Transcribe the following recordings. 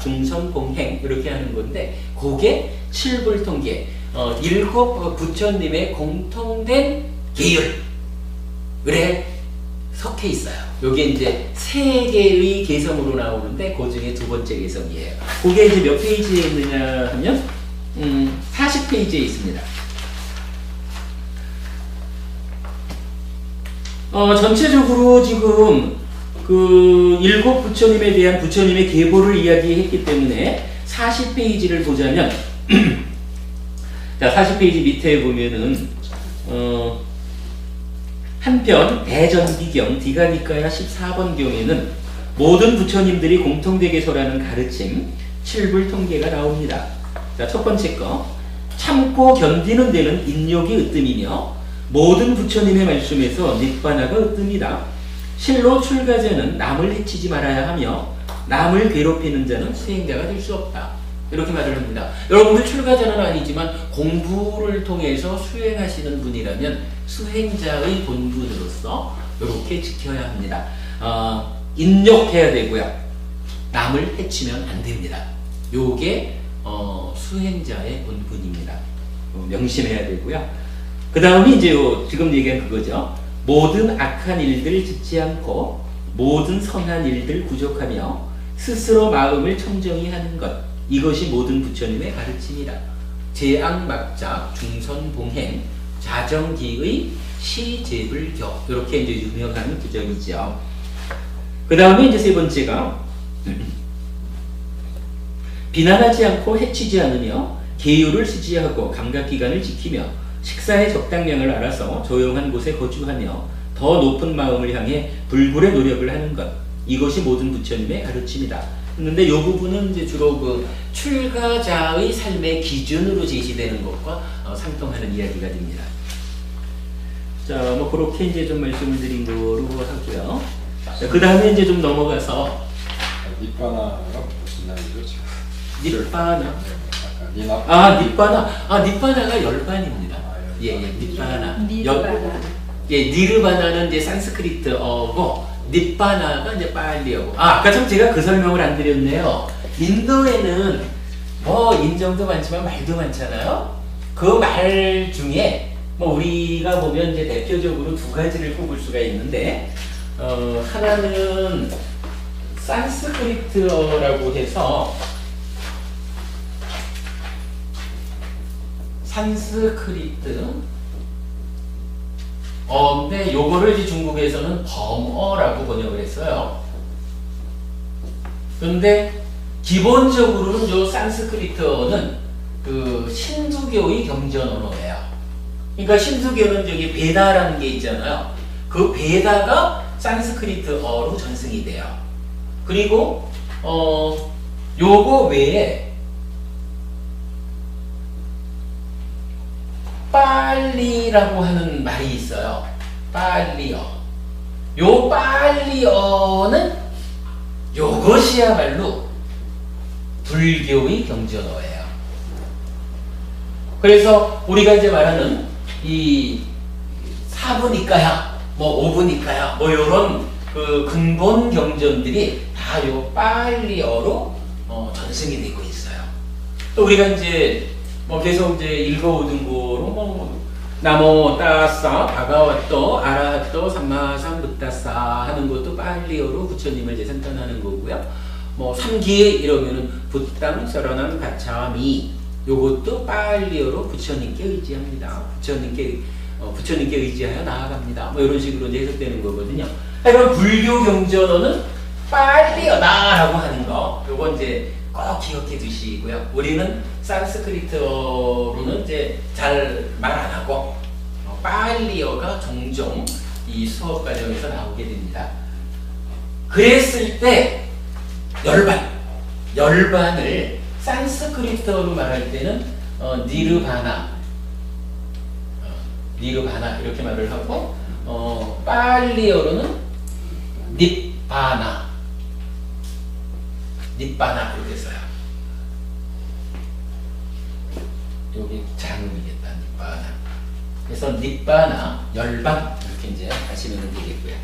중선공행 이렇게 하는 건데 그게 칠불통계 7 부처님의 공통된 계율에 석해 있어요. 요게 이제 3개의 개성으로 나오는데 그 중에 2번째 개성이에요. 그게 이제 몇 페이지에 있느냐 하면 40페이지에 있습니다. 전체적으로 지금 그 7 부처님에 대한 부처님의 계보를 이야기했기 때문에 40페이지를 보자면 자 40페이지 밑에 보면은 한편 대전기경 디가니까야 14번 경에는 모든 부처님들이 공통되게 설하는 가르침 칠불통계가 나옵니다. 자, 첫 번째 거 참고 견디는 데는 인욕이 으뜸이며 모든 부처님의 말씀에서 닉바나가 으뜸이다. 실로 출가자는 남을 해치지 말아야 하며 남을 괴롭히는 자는 수행자가 될 수 없다. 이렇게 말을 합니다. 여러분들 출가자는 아니지만 공부를 통해서 수행하시는 분이라면 수행자의 본분으로서 이렇게 지켜야 합니다. 인욕해야 되고요. 남을 해치면 안 됩니다. 요게 수행자의 본분입니다. 명심해야 되고요. 그 다음에 이제 지금 얘기한 그거죠. 모든 악한 일들 짓지 않고 모든 선한 일들 구족하며 스스로 마음을 청정히 하는 것, 이것이 모든 부처님의 가르침이다. 제악막작 중선봉행 자정기의 시제불교, 이렇게 이제 유명한 구절이죠. 그 다음에 이제 세 번째가 비난하지 않고 해치지 않으며 계율을 지지하고 감각기관을 지키며 식사의 적당량을 알아서 조용한 곳에 거주하며 더 높은 마음을 향해 불굴의 노력을 하는 것, 이것이 모든 부처님의 가르침이다. 그런데 이 부분은 이제 주로 그 출가자의 삶의 기준으로 제시되는 것과 상통하는 이야기가 됩니다. 자, 뭐 그렇게 이제 좀 말씀을 드린 거로 하고요. 그 다음에 이제 좀 넘어가서 닉바나가 무슨 말이죠? 닉바나. 닉바나가 열반입니다. 예, 닉바나. 니르바나는 이제 산스크리트어고 닉바나가 이제 빨리어고. 아까 참 제가 그 설명을 안 드렸네요. 인도에는 뭐 인정도 많지만 말도 많잖아요. 그 말 중에 뭐 우리가 보면 이제 대표적으로 2가지를 꼽을 수가 있는데 하나는 산스크리트어라고 해서 산스크리트 근데 요거를 이제 중국에서는 범어라고 번역을 했어요. 근데 기본적으로는 요 산스크리트어는 그 신두교의 경전 언어예요. 그러니까 신두교는 저기 베다라는 게 있잖아요. 그 베다가 산스크리트어로 전승이 돼요. 그리고 요거 외에 빨리라고 하는 말이 있어요. 빨리어. 요 빨리어는 요것이야말로 불교의 경전어예요. 그래서 우리가 이제 말하는 이 4부니까야, 뭐 5부니까야, 뭐 요런 그 근본 경전들이 다 요 빨리어로 전승이 되고 있어요. 또 우리가 이제 뭐 계속 이제 읽어오던 거로 뭐 나모 따싸 바가와또 아라하또 삼마삼부따싸 하는 것도 빨리어로 부처님을 이제 선탄하는 거고요. 뭐 3기에 이러면은 부땅 서러남 가차미, 요것도 빨리어로 부처님께 의지합니다. 부처님께 의지하여 나아갑니다. 뭐 이런 식으로 이제 해석되는 거거든요. 그럼 불교 경전어는 빨리어다라고 하는 거, 요거 이제 꼭 기억해 두시고요. 우리는 산스크리트어로는 이제 잘 말 안 하고 빨리어가 종종 이 수업 과정에서 나오게 됩니다. 그랬을 때 열반을 산스크리트어로 말할 때는 니르바나 이렇게 말을 하고 빨리어로는 닙바나 이렇게 써요. 여기 장음이겠다. 닙바나. 그래서 닙바나 열반 이렇게 이제 하시면 되겠고요.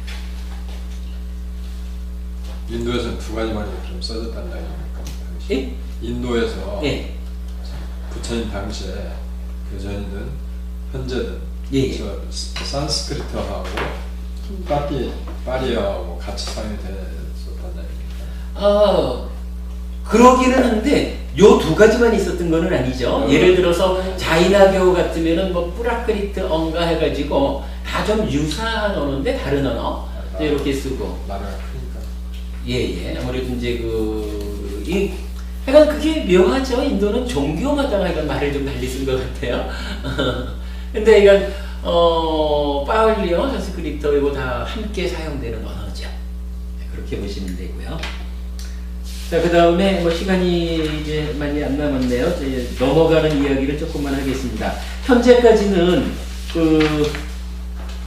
인도에서는 2가지만 이렇게 써졌다는 이야기입니까? 예? 인도에서 예. 부처님 당시에 교전이든 현재든 예. 저 산스크리트하고 파리어하고 같이 사용이 됐었다는 얘기입니다. 그러기는 한데 요 두 가지만 있었던 거는 아니죠. 예를 들어서 자이나교 같으면은 뭐 뿌라크리트 언가 해가지고 다 좀 유사한 언어인데 다른 언어 이렇게 쓰고. 나라가 크니까. 예. 아무래도 이제 약간 그게 묘하죠. 인도는 종교마다 약간 말을 좀 달리 쓴 것 같아요. 근데 이건 파울리어, 산스크리트 이거 다 함께 사용되는 언어죠. 그렇게 보시면 되고요. 자, 그 다음에 뭐 시간이 이제 많이 안 남았네요. 이제 넘어가는 이야기를 조금만 하겠습니다. 현재까지는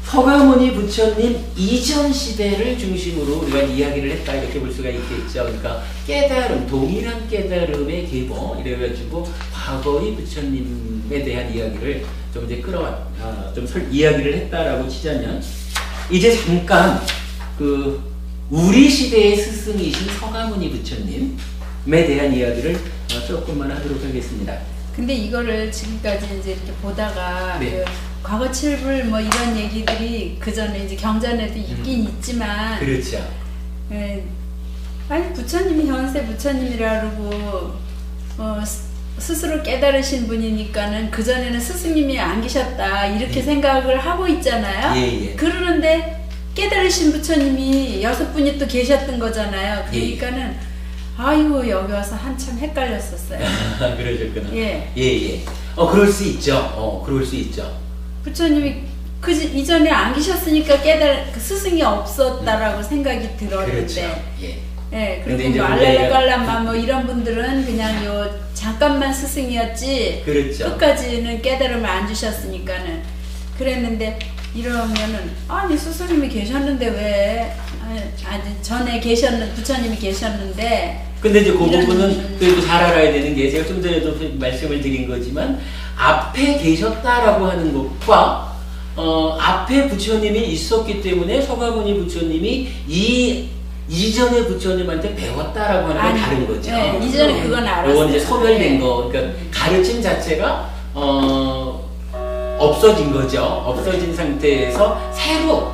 서가모니 부처님 이전 시대를 중심으로 우리가 이야기를 했다 이렇게 볼 수가 있겠죠. 그러니까 깨달음, 동일한 깨달음의 계보 이래가지고 과거의 부처님에 대한 이야기를 좀 이제 이야기를 했다라고 치자면 이제 잠깐 우리 시대의 스승이신 서가모니 부처님에 대한 이야기를 조금만 하도록 하겠습니다. 근데 이거를 지금까지 이제 이렇게 보다가 네. 과거 칠불 뭐 이런 얘기들이 그 전에 이제 경전에도 있긴 있지만, 그렇죠. 아니 부처님이 현세 부처님이라 그러고 스스로 깨달으신 분이니까는 그 전에는 스승님이 안 계셨다 이렇게 생각을 하고 있잖아요. 예. 그러는데 깨달으신 부처님이 6분이 또 계셨던 거잖아요. 그러니까는 아이고 여기 와서 한참 헷갈렸었어요. 그러셨구나. 예. 그럴 수 있죠. 그럴 수 있죠. 부처님이 이전에 안 계셨으니까 그 스승이 없었다라고 생각이 들었는데. 그렇죠. 예. 근데 그리고 이제 뭐 알랄레갈람마 뭐 이런 분들은 그냥 잠깐만 스승이었지. 그렇죠. 끝까지는 깨달음을 안 주셨으니까는. 그랬는데 이러면은 아니 스승님이 계셨는데 왜 전에 부처님이 계셨는데. 근데 이제 그 부분은 그래도 잘 알아야 되는 게 제가 좀 전에도 말씀을 드린 거지만 앞에 계셨다라고 하는 것과 앞에 부처님이 있었기 때문에 서가모니 부처님이 이전의 부처님한테 배웠다라고 하는 건 다른 거죠. 네, 이전에 그건 알았어요. 이건 이제 소멸된 거. 그러니까 가르침 자체가 없어진 거죠. 없어진 상태에서 새로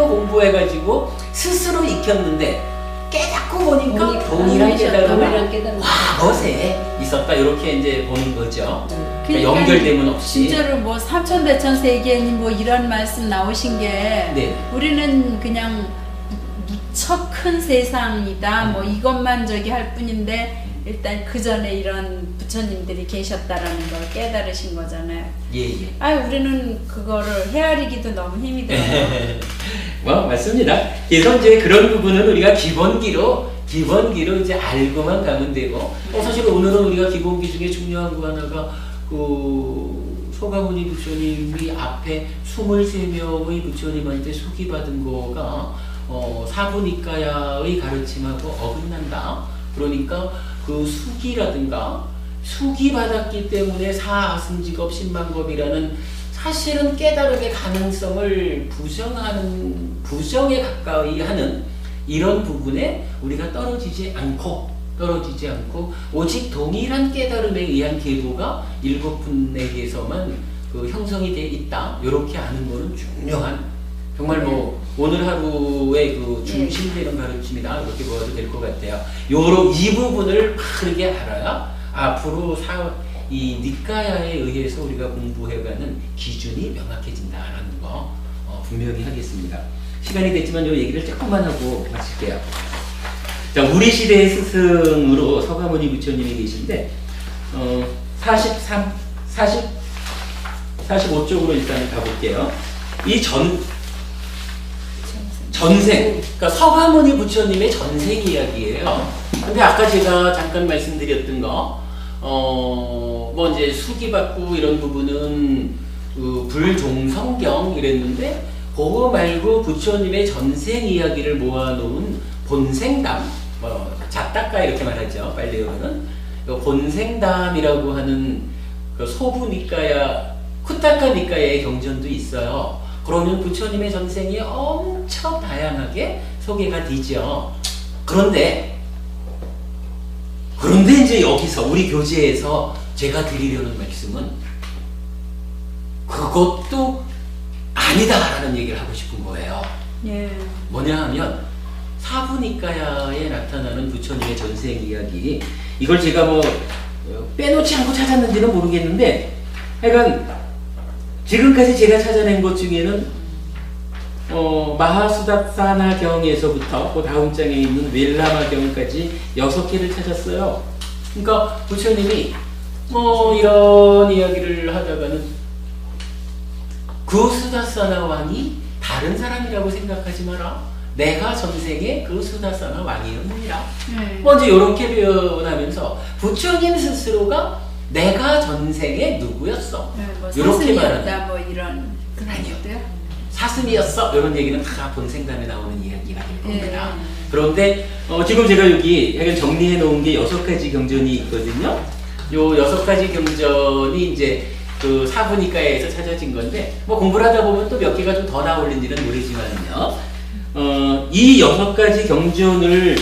공부해가지고 스스로 익혔는데 깨닫고 보니까 동일한 깨달음을 과거에 있었다 이렇게 이제 보는 거죠. 그러니까 연결됨은 없이. 진짜로 뭐 삼천대천세계니 뭐 이런 말씀 나오신 게 네. 우리는 그냥 무척 큰 세상이다 뭐 이것만 할 뿐인데 일단 그 전에 이런 부처님들이 계셨다라는 걸 깨달으신 거잖아요. 예. 우리는 그거를 헤아리기도 너무 힘이 들어요. 맞습니다. 그래서 이제 그런 부분은 우리가 기본기로 이제 알고만 가면 되고, 사실 오늘은 우리가 기본기 중에 중요한 거 하나가 서가모니 부처님이 앞에 23명의 부처님한테 수기받은 거가 사부니까야의 가르침하고 어긋난다. 그러니까 그 수기받았기 때문에 사아승직업 신만겁이라는 사실은 깨달음의 가능성을 부정에 가까이 하는 이런 부분에 우리가 떨어지지 않고 오직 동일한 깨달음에 의한 계보가 7분에게서만 형성이 되어 있다. 이렇게 아는 거는 중요한 정말 오늘 하루의 중심되는 가르침이다. 이렇게 보아도 될 것 같아요. 이 부분을 바르게 알아야 앞으로 이 니까야에 의해서 우리가 공부해가는 기준이 명확해진다라는 거 분명히 하겠습니다. 시간이 됐지만 이 얘기를 조금만 하고 마칠게요. 자, 우리 시대의 스승으로 서가모니 부처님이 계신데 45쪽으로 일단 가볼게요. 이 전생, 그러니까 서가모니 부처님의 전생 이야기예요. 근데 아까 제가 잠깐 말씀드렸던 거, 뭐 이제 수기받고 이런 부분은 불종성경 이랬는데, 그거 말고 부처님의 전생 이야기를 모아놓은 본생담, 잡다까 이렇게 말하죠. 빨리어는 본생담이라고 하는 소부니까야, 쿠타카 니까야의 경전도 있어요. 그러면 부처님의 전생이 엄청 다양하게 소개가 되죠. 그런데 그런데 이제 여기서 우리 교재에서 제가 드리려는 말씀은 그것도 아니다라는 얘기를 하고 싶은 거예요. 예. 뭐냐 하면 사부니까야에 나타나는 부처님의 전생 이야기, 이걸 제가 뭐 빼놓지 않고 찾았는지는 모르겠는데 하여간 지금까지 제가 찾아낸 것 중에는 마하수다사나경에서부터 그 다음 장에 있는 웰라마경까지 6개를 찾았어요. 그러니까 부처님이 이런 이야기를 하다가는 그 수다사나 왕이 다른 사람이라고 생각하지 마라. 내가 전생에 그 수다사나 왕이었느니라. 먼저 이렇게 표현하면서 부처님 스스로가 내가 전생에 누구였어. 뭐 이렇게 말하는. 사슴이었다 뭐 이런 그런 아니요. 것도요. 사슴이었어. 이런 얘기는 다 본생담에 나오는 이야기가 될 겁니다. 예. 그런데 지금 제가 여기 약간 정리해 놓은 게 6가지 경전이 있거든요. 요 6가지 경전이 이제 그 사부니까에서 찾아진 건데 뭐 공부를 하다 보면 또 몇 개가 좀 더 나올는지는 모르지만요. 이 6가지 경전을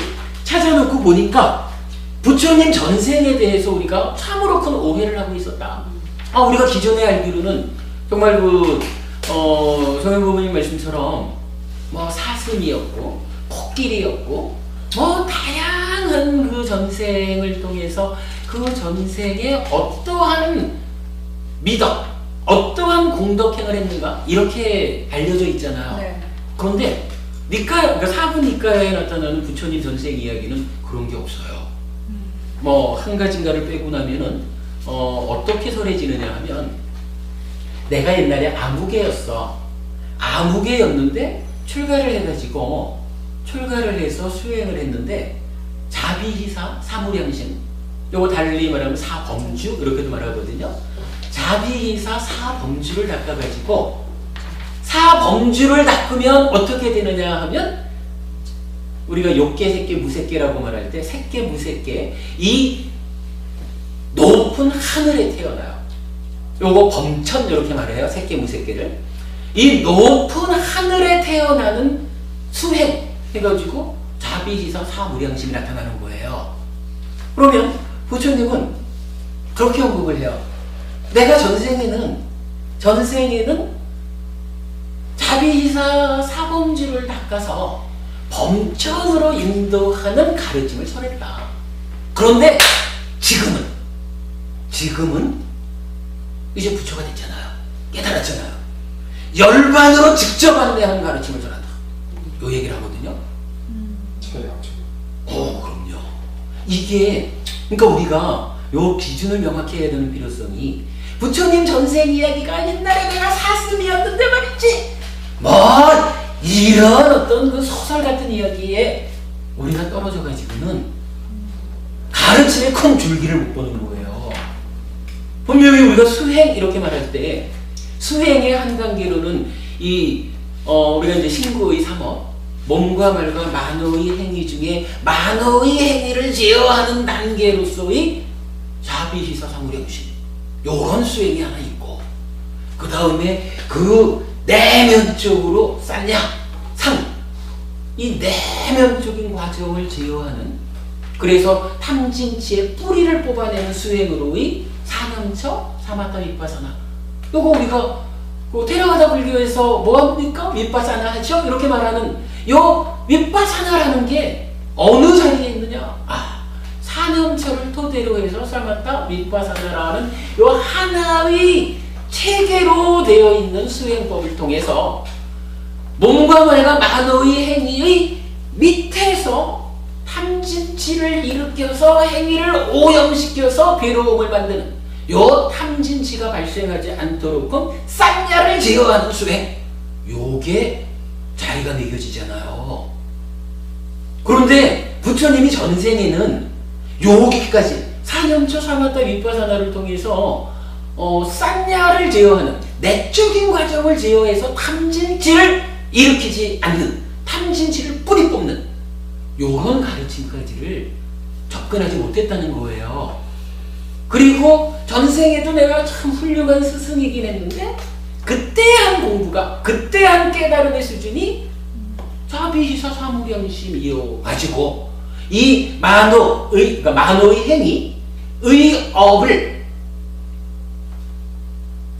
찾아놓고 보니까 부처님 전생에 대해서 우리가 참으로 큰 오해를 하고 있었다. 우리가 기존에 알기로는 정말 성현 부모님 말씀처럼 뭐 사슴이었고 코끼리였고 뭐 다양한 그 전생을 통해서 그 전생에 어떠한 미덕, 어떠한 공덕행을 했는가 이렇게 알려져 있잖아요. 네. 그런데 그러니까 사부니까에 나타나는 부처님 전생 이야기는 그런 게 없어요. 뭐 한 가지인가를 빼고 나면은 어떻게 설해지느냐 하면 내가 옛날에 아무개였어. 아무개였는데 출가를 해가지고 출가를 해서 수행을 했는데 자비희사 사무량심, 요거 달리 말하면 사범주 이렇게도 말하거든요. 자비희사 사범주를 닦아가지고 사범주를 닦으면 어떻게 되느냐 하면 우리가 욕계, 색계, 무색계라고 말할 때 색계, 무색계 이 높은 하늘에 태어나요. 요거 범천 이렇게 말해요. 색계, 무색계를. 이 높은 하늘에 태어나는 수행 해가지고 자비희사 사무량심이 나타나는 거예요. 그러면 부처님은 그렇게 언급을 해요. 내가 전생에는 자비희사 사범주를 닦아서 범천으로 인도하는 가르침을 설했다. 그런데 지금은 이제 부처가 됐잖아요. 깨달았잖아요. 열반으로 직접 안내하는 가르침을 전한다. 요 얘기를 하거든요. 최양쪽. 그럼요. 이게 그러니까 우리가 요 기준을 명확히 해야 되는 필요성이 부처님 전생 이야기가 옛날에 내가 사슴이었는데 말이지 뭐 이런 어떤 그 소설 같은 이야기에 우리가 떨어져 가지고는 가르침의 큰 줄기를 못 보는 거예요. 분명히 우리가 수행 이렇게 말할 때 수행의 한 단계로는 우리가 이제 신구의 3업 몸과 말과 만호의 행위 중에 만호의 행위를 제어하는 단계로서의 자비희사 사무량심 요런 수행이 하나 있고 그 다음에 그 내면적으로 쌀량 상 이 내면적인 과정을 제어하는 그래서 탐진치의 뿌리를 뽑아내는 수행으로의 사념처 사마타 윗바사나 요거 우리가 테라와다 불교에서 뭐합니까? 윗바사나 하죠? 이렇게 말하는 요 윗바사나라는 게 어느 자리에 있느냐? 사념처를 토대로 해서 사마타 윗바사나라는 요 하나의 체계로 되어 있는 수행법을 통해서 몸과 말과 만호의 행위의 밑에서 탐진치를 일으켜서 행위를 오염시켜서 괴로움을 만드는 요 탐진치가 발생하지 않도록 쌍야를 제어하는 수행 요게 자리가 매겨지잖아요. 그런데 부처님이 전생에는 여기까지 사념처 사마타 윗바사나를 통해서 쌍야를 제어하는 내적인 과정을 제어해서 탐진치를 일으키지 않는 탐진치를 뿌리 뽑는 요런 가르침까지를 접근하지 못했다는 거예요. 그리고 전생에도 내가 참 훌륭한 스승이긴 했는데 그때 한 공부가 그때 한 깨달음의 수준이 자비희사 사무량심이어가지고 이 그러니까 만호의 행위, 의업을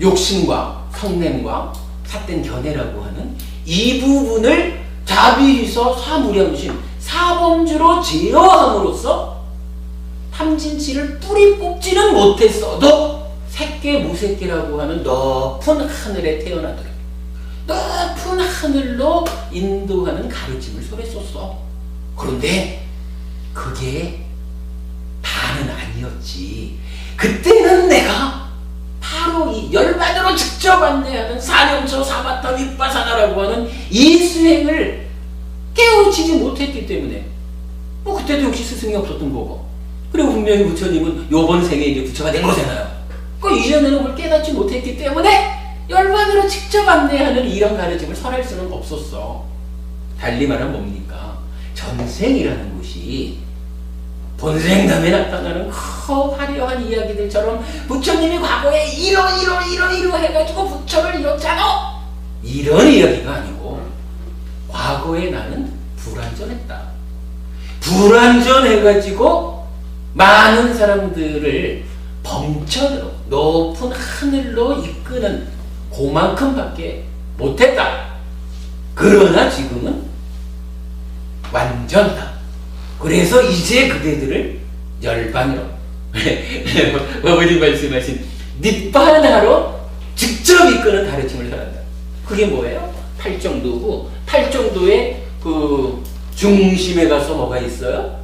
욕심과 성냄과 삿된 견해라고 하는 이 부분을 자비휘서 사무량심 사범주로 제어함으로써 탐진치를 뿌리 뽑지는 못했어도 새끼 무새끼라고 하는 높은 하늘에 태어나도록 높은 하늘로 인도하는 가르침을 설했었어. 그런데 그게 다는 아니었지. 그때는 내가 바로 이 열반으로 직접 안내하는 사념처 사마타 윗바사나라고 하는 이 수행을 깨우치지 못했기 때문에 뭐 그때도 역시 스승이 없었던 거고, 그리고 분명히 부처님은 요번 생에 이제 부처가 된 거잖아요. 그 이전에는 그걸 깨닫지 못했기 때문에 열반으로 직접 안내하는 이런 가르침을 설할 수는 없었어. 달리 말하면 뭡니까? 전생이라는 것이 본생담에 나타나는 화려한 이야기들처럼 부처님이 과거에 이러 해가지고 부처를 이뤘잖아, 이런 이야기가 아니고 과거에 나는 불완전했다. 불완전해가지고 많은 사람들을 범천으로 높은 하늘로 이끄는 그만큼밖에 못했다. 그러나 지금은 완전하다. 그래서 이제 그대들을 열반으로 어머니 말씀하신 니빠나로 직접 이끄는 가르침을 설한다. 그게 뭐예요? 팔정도고, 팔정도의 그 중심에 가서 뭐가 있어요?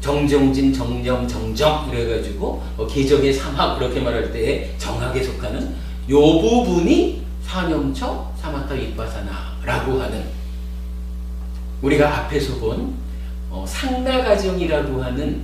정정진, 정령, 정정 이래가지고 계정의 삼학 그렇게 말할 때 정학에 속하는 요 부분이 사념처 사마타 윗바사나라고 하는, 우리가 앞에서 본 상나가정이라고 하는